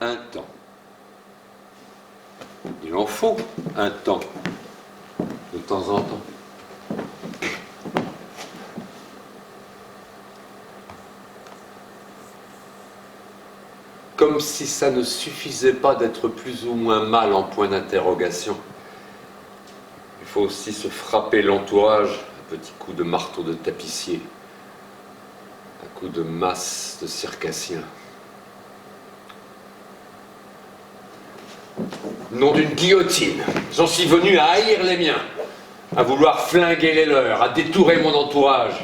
Un temps. Il en faut un temps, de temps en temps. Comme si ça ne suffisait pas d'être plus ou moins mal en point d'interrogation. Il faut aussi se frapper l'entourage, un petit coup de marteau de tapissier, un coup de masse de circassien. Nom d'une guillotine, j'en suis venu à haïr les miens, à vouloir flinguer les leurs, à détourer mon entourage.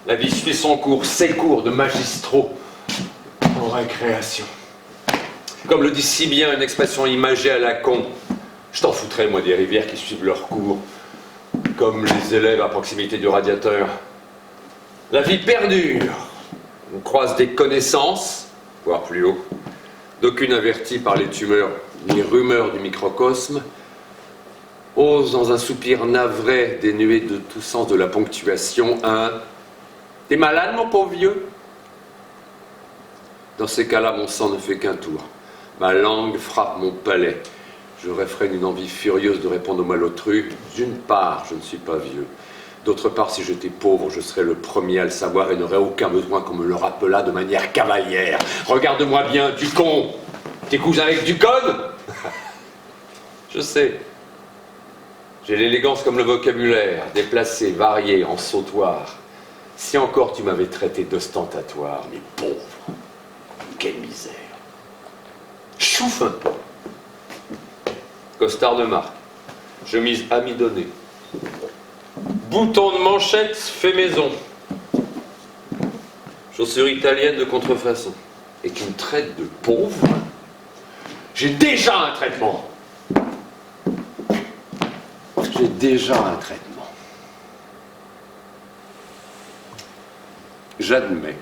La vie suit son cours, ses cours de magistraux en récréation. Comme le dit si bien une expression imagée à la con, je t'en foutrais, moi, des rivières qui suivent leur cours, comme les élèves à proximité du radiateur. La vie perdure, on croise des connaissances, voire plus haut, d'aucune avertie par les tumeurs ni rumeurs du microcosme, ose dans un soupir navré, dénué de tout sens de la ponctuation, un « T'es malade, mon pauvre vieux ?» Dans ces cas-là, mon sang ne fait qu'un tour. Ma langue frappe mon palais. Je réfrène une envie furieuse de répondre au malotru. D'une part, je ne suis pas vieux. D'autre part, si j'étais pauvre, je serais le premier à le savoir et n'aurais aucun besoin qu'on me le rappelât de manière cavalière. Regarde-moi bien, du con. T'es cousin avec du conne? Je sais. J'ai l'élégance comme le vocabulaire, déplacé, varié, en sautoir. Si encore tu m'avais traité d'ostentatoire, mais pauvre, quelle misère. Chouffe un peu. Costard de marque, chemise amidonnée, bouton de manchette fait maison, chaussures italiennes de contrefaçon. Et tu me traites de pauvre? J'ai déjà un traitement. J'ai déjà un traitement. J'admets.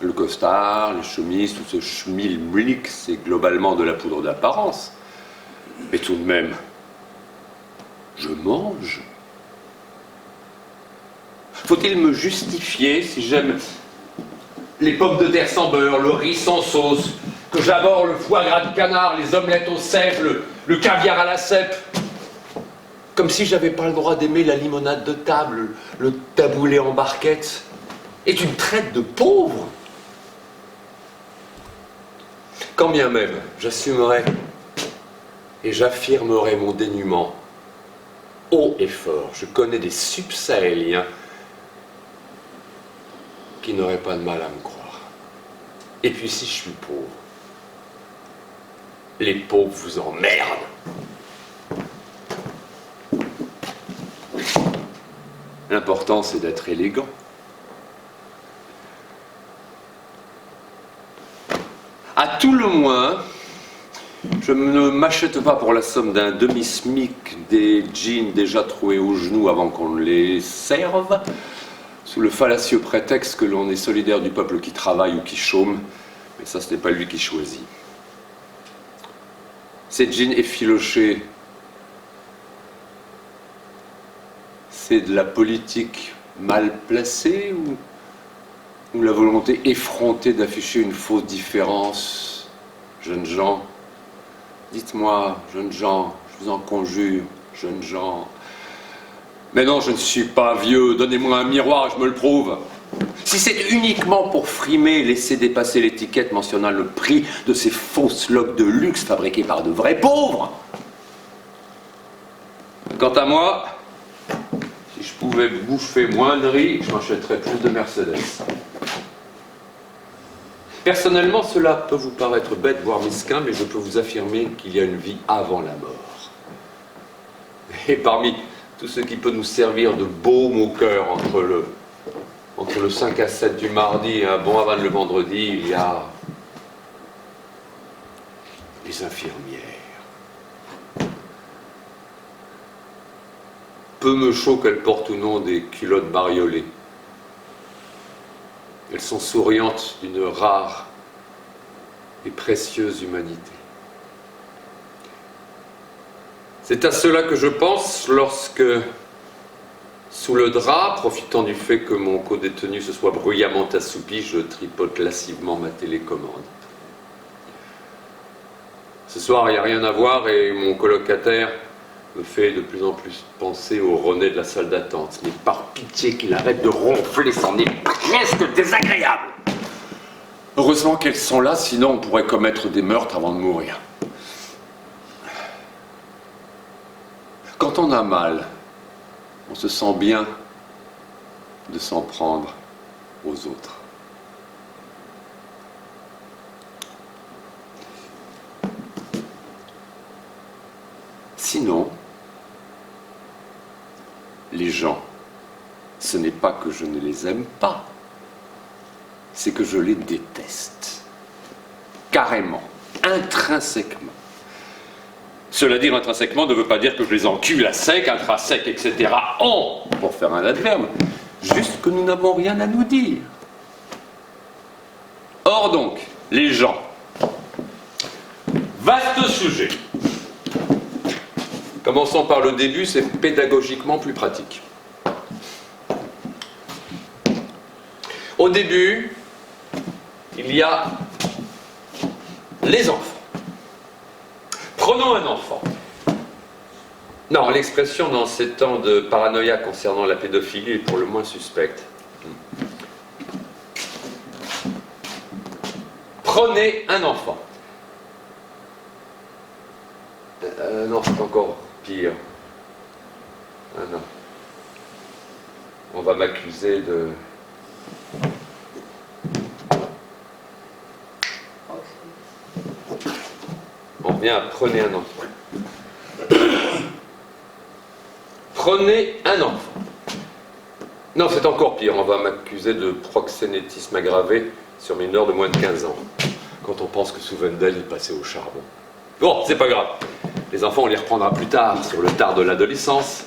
Le costard, les chemises, tout ce schmilblick, c'est globalement de la poudre d'apparence. Mais tout de même, je mange. Faut-il me justifier si j'aime les pommes de terre sans beurre, le riz sans sauce, que j'aborde le foie gras de canard, les omelettes au cèpe, le caviar à la cèpe? Comme si j'avais pas le droit d'aimer la limonade de table, le taboulé en barquette. Et tu me traites de pauvre? Quand bien même, j'assumerai et j'affirmerai mon dénuement haut et fort. Je connais des subsahéliens qui n'auraient pas de mal à me croire. Et puis si je suis pauvre, les pauvres vous emmerdent. L'important, c'est d'être élégant. À tout le moins, je ne m'achète pas pour la somme d'un demi-smic des jeans déjà troués aux genoux avant qu'on ne les serve, sous le fallacieux prétexte que l'on est solidaire du peuple qui travaille ou qui chôme, mais ça, ce n'est pas lui qui choisit. Ces jeans effilochés, c'est de la politique mal placée ou la volonté effrontée d'afficher une fausse différence? Jeunes gens, dites-moi, jeunes gens, je vous en conjure, jeunes gens. Mais non, je ne suis pas vieux, donnez-moi un miroir, je me le prouve. Si c'est uniquement pour frimer, laissez dépasser l'étiquette mentionnant le prix de ces fausses loques de luxe fabriquées par de vrais pauvres. Quant à moi, si je pouvais bouffer moins de riz, je m'achèterais plus de Mercedes. Personnellement, cela peut vous paraître bête, voire mesquin, mais je peux vous affirmer qu'il y a une vie avant la mort. Et parmi tout ce qui peut nous servir de baume au cœur entre le 5 à 7 du mardi et un bon aval le vendredi, il y a les infirmières. Peu me chaud qu'elles portent ou non des culottes bariolées. Elles sont souriantes d'une rare et précieuse humanité. C'est à cela que je pense lorsque, sous le drap, profitant du fait que mon co-détenu se soit bruyamment assoupi, je tripote lascivement ma télécommande. Ce soir, il n'y a rien à voir et mon colocataire me fait de plus en plus penser au René de la salle d'attente. Mais par pitié qu'il arrête de ronfler, c'en est presque désagréable. Heureusement qu'elles sont là, sinon on pourrait commettre des meurtres avant de mourir. Quand on a mal, on se sent bien de s'en prendre aux autres. Sinon, les gens, ce n'est pas que je ne les aime pas, c'est que je les déteste. Carrément, intrinsèquement. Cela dire intrinsèquement ne veut pas dire que je les encule à sec, intrinsèque, etc. Pour faire un adverbe, juste que nous n'avons rien à nous dire. Or donc, les gens, vaste sujet. Commençons par le début, c'est pédagogiquement plus pratique. Au début, il y a les enfants. Prenons un enfant. Non, l'expression dans ces temps de paranoïa concernant la pédophilie est pour le moins suspecte. Prenez un enfant. Non, c'est encore pire. Ah non. On va m'accuser de... On revient à prenez un enfant. Prenez un enfant. Non, c'est encore pire. On va m'accuser de proxénétisme aggravé sur mineurs de moins de 15 ans. Quand on pense que Souvendel est passé au charbon. Bon, c'est pas grave. Les enfants, on les reprendra plus tard, sur le tard de l'adolescence.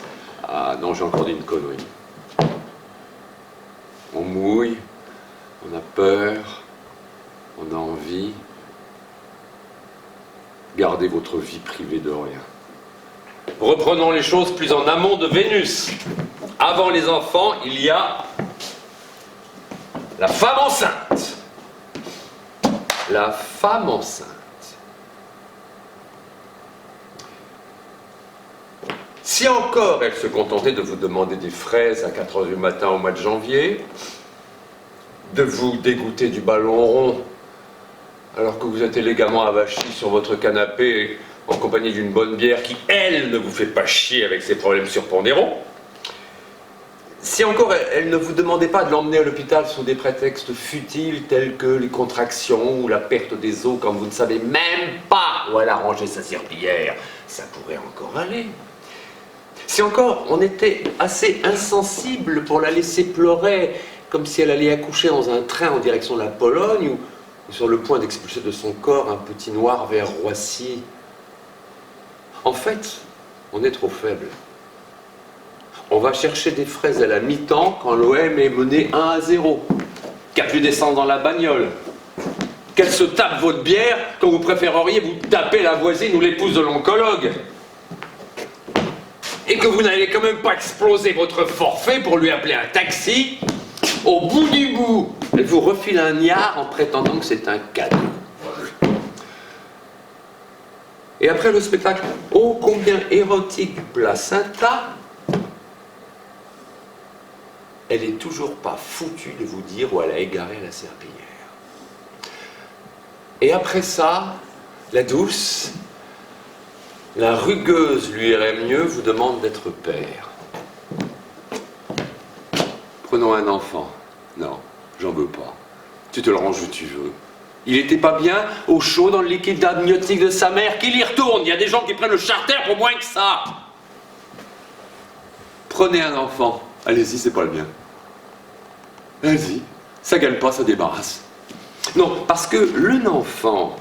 Ah non, j'ai encore dit une connerie. On mouille, on a peur, on a envie. Gardez votre vie privée de rien. Reprenons les choses plus en amont de Vénus. Avant les enfants, il y a la femme enceinte. La femme enceinte. Si encore elle se contentait de vous demander des fraises à 4 h du matin au mois de janvier, de vous dégoûter du ballon rond alors que vous êtes élégamment avachi sur votre canapé en compagnie d'une bonne bière qui, elle, ne vous fait pas chier avec ses problèmes surpondéraux, si encore elle ne vous demandait pas de l'emmener à l'hôpital sous des prétextes futiles tels que les contractions ou la perte des os quand vous ne savez même pas où elle a rangé sa serpillière, ça pourrait encore aller. Si encore on était assez insensible pour la laisser pleurer comme si elle allait accoucher dans un train en direction de la Pologne ou sur le point d'expulser de son corps un petit noir vers Roissy. En fait, on est trop faible. On va chercher des fraises à la mi-temps quand l'OM est mené 1-0, qu'à plus descendre dans la bagnole, qu'elle se tape votre bière quand vous préféreriez vous taper la voisine ou l'épouse de l'oncologue, et que vous n'allez quand même pas exploser votre forfait pour lui appeler un taxi. Au bout du bout, elle vous refile un niard en prétendant que c'est un cadeau. Et après le spectacle ô combien érotique du placenta, elle est toujours pas foutue de vous dire où elle a égaré la serpillière. Et après ça, la douce, la rugueuse lui irait mieux, vous demande d'être père. Prenons un enfant. Non, j'en veux pas. Tu te le ranges où tu veux. Il était pas bien au chaud dans le liquide amniotique de sa mère, qu'il y retourne. Il y a des gens qui prennent le charter pour moins que ça. Prenez un enfant. Allez-y, c'est pas le mien. Allez-y. Ça gagne pas, ça débarrasse. Non, parce que l'enfant,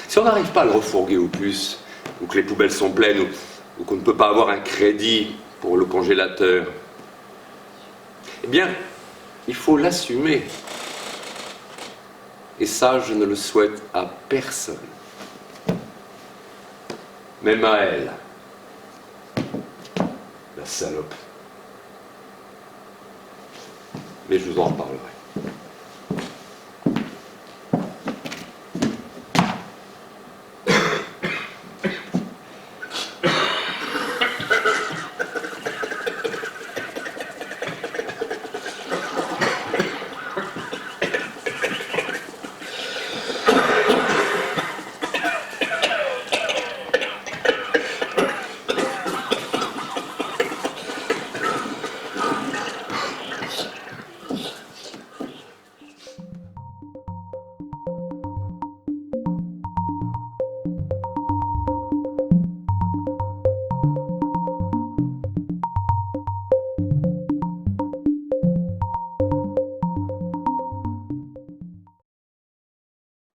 si on n'arrive pas à le refourguer au plus, ou que les poubelles sont pleines, ou qu'on ne peut pas avoir un crédit pour le congélateur, eh bien, il faut l'assumer. Et ça, je ne le souhaite à personne. Même à elle. La salope. Mais je vous en reparlerai.